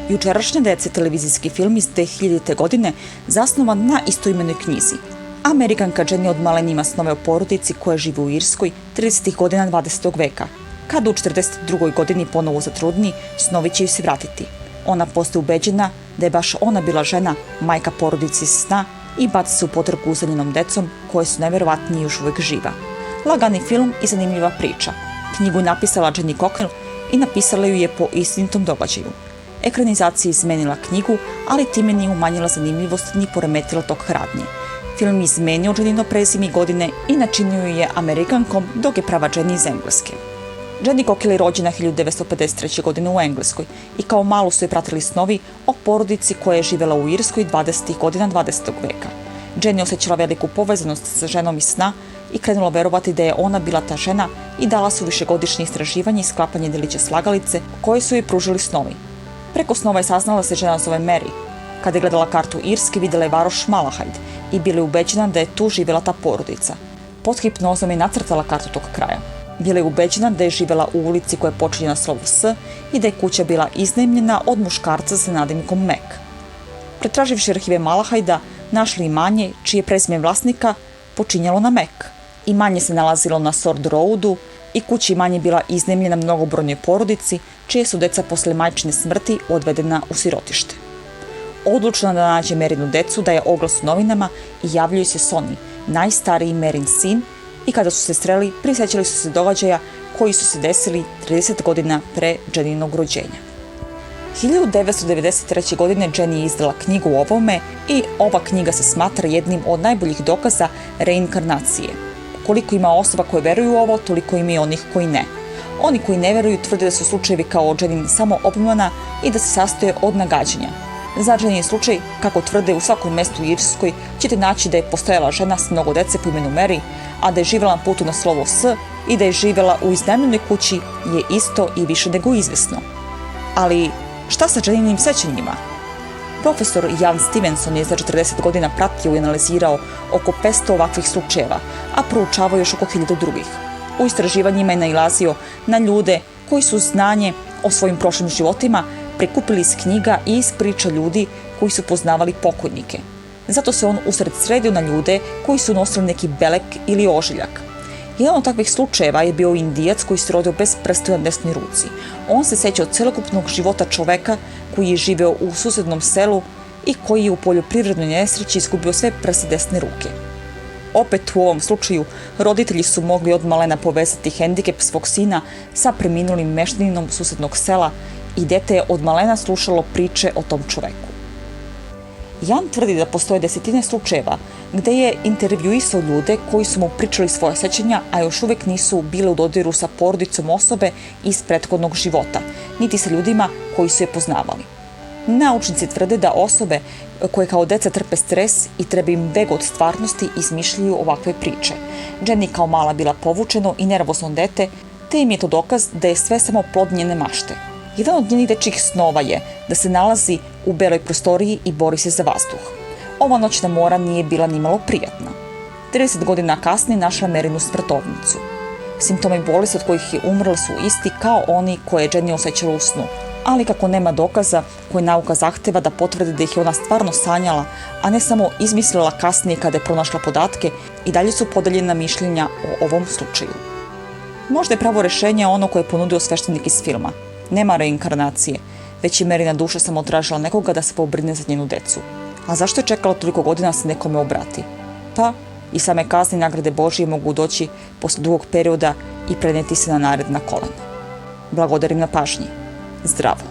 Jučerašnje dece televizijski film iz 2000. godine zasnovan na istoimenoj knjizi. Amerikanka Jenny od malena ima snove o porodici koja živi u Irskoj 30. godina 20. veka. Kad u 42. godini ponovo zatrudni, snovi će ju se vratiti. Ona postaje ubeđena da je baš ona bila žena, majka porodici iz sna i baci se u potragu za njenom decom koje su najverovatnije još uvek živa. Lagani film i zanimljiva priča. Knjigu je napisala Jenny Cocknell i napisala ju je po istinitom događaju. Ekranizacija je izmenila knjigu, ali time nije umanjila zanimljivost ni poremetila tok radnje. Film je izmenio Jennino prezime i godine i načinio ju je Amerikankom, dok je prava Jenny iz Engleske. Jenny Cocknell je rođena 1953. godine u Engleskoj i kao malu su je pratili snovi o porodici koja je živjela u Irskoj 20. godina 20. veka. Jenny osjećala veliku povezanost sa ženom iz sna i krenula verovati da je ona bila ta žena i dala su višegodišnje istraživanje i sklapanje delića slagalice koje su joj pružili snovi. Preko snova je saznala da se žena zove Mary. Kada je gledala kartu Irske, vidjela je varoš Malahide i bila je ubeđena da je tu živjela ta porodica. Pod hipnozom je nacrtala kartu tog kraja. Bila je ubeđena da je živjela u ulici koja počinje na slovu S i da je kuća bila iznajmljena od muškarca sa nadimkom Mac. Pretraživši arhive Malahida, našli imanje čije prezime vlasnika počinjalo na Mac. Imanje se nalazilo na Sword Roadu i kuća imanje bila iznajmljena mnogobrojnoj porodici, čije su deca posle majčine smrti odvedena u sirotište. Odlučila da nađe Merinu decu, daje oglas u novinama i javljaju se Sonny, najstariji Merin sin, i kada su se sreli, prisjećali su se događaja koji su se desili 30 godina pre Jennynog rođenja. 1993. godine Jenny je izdala knjigu o ovome i ova knjiga se smatra jednim od najboljih dokaza reinkarnacije. Koliko ima osoba koje veruju u ovo, toliko ima i onih koji ne. Oni koji ne veruju tvrde da su slučajevi kao Jenny samo obmana i da se sastoje od nagađanja. Za Jenny slučaj, kako tvrde u svakom mestu u Irskoj, ćete naći da je postojala žena s mnogo dece po imenu Mary, a da je živjela na putu na slovo S i da je živjela u iznajmljenoj kući je isto i više nego izvesno. Ali šta sa Jennynim sećanjima? Profesor Jan Stevenson je za 40 godina pratio i analizirao oko 500 ovakvih slučajeva, a proučavao još oko 1000 drugih. U istraživanjima je nailazio na ljude koji su znanje o svojim prošlim životima prikupili iz knjiga i iz priča ljudi koji su poznavali pokojnike. Zato se on usred sredio na ljude koji su nosili neki belek ili ožiljak. Jedan od takvih slučajeva je bio Indijac koji se rodio bez prstiju na desnoj ruci. On se sećao celokupnog života čoveka koji je živeo u susednom selu i koji je u poljoprivrednoj nesreći izgubio sve prste desne ruke. Opet u ovom slučaju roditelji su mogli od malena povezati hendikep svog sina sa preminulim meštaninom susednog sela i dete je od malena slušalo priče o tom čoveku. Jan tvrdi da postoje desetine slučajeva gde je intervjuisao ljude koji su mu pričali svoje sećanja, a još uvek nisu bile u dodiru sa porodicom osobe iz prethodnog života, niti sa ljudima koji su je poznavali. Naučnici tvrde da osobe koje kao deca trpe stres i treba im beg od stvarnosti izmišljaju ovakve priče. Jenny kao mala bila povučeno i nervozno dete, te im je to dokaz da je sve samo plod njene mašte. Jedan od njenih dečjih snova je da se nalazi u beloj prostoriji i bori se za vazduh. Ova noćna mora nije bila nimalo prijatna. 30 godina kasnije našla Merinu smrtovnicu. Simptomi bolesti od kojih je umrla su isti kao oni koje je Jenny osjećala u snu, ali kako nema dokaza koje nauka zahteva da potvrde da ih je ona stvarno sanjala, a ne samo izmislila kasnije kada je pronašla podatke, i dalje su podeljena mišljenja o ovom slučaju. Možda je pravo rešenje ono koje je ponudio sveštenik iz filma. Nema reinkarnacije, već je Merina duša samo tražila nekoga da se pobrine za njenu decu. A zašto je čekala toliko godina da se nekome obrati? Pa, i same kazne i nagrade Božije mogu doći posle dugog perioda i preneti se na naredna kolena. Blagodarim na pažnji. Zdravo!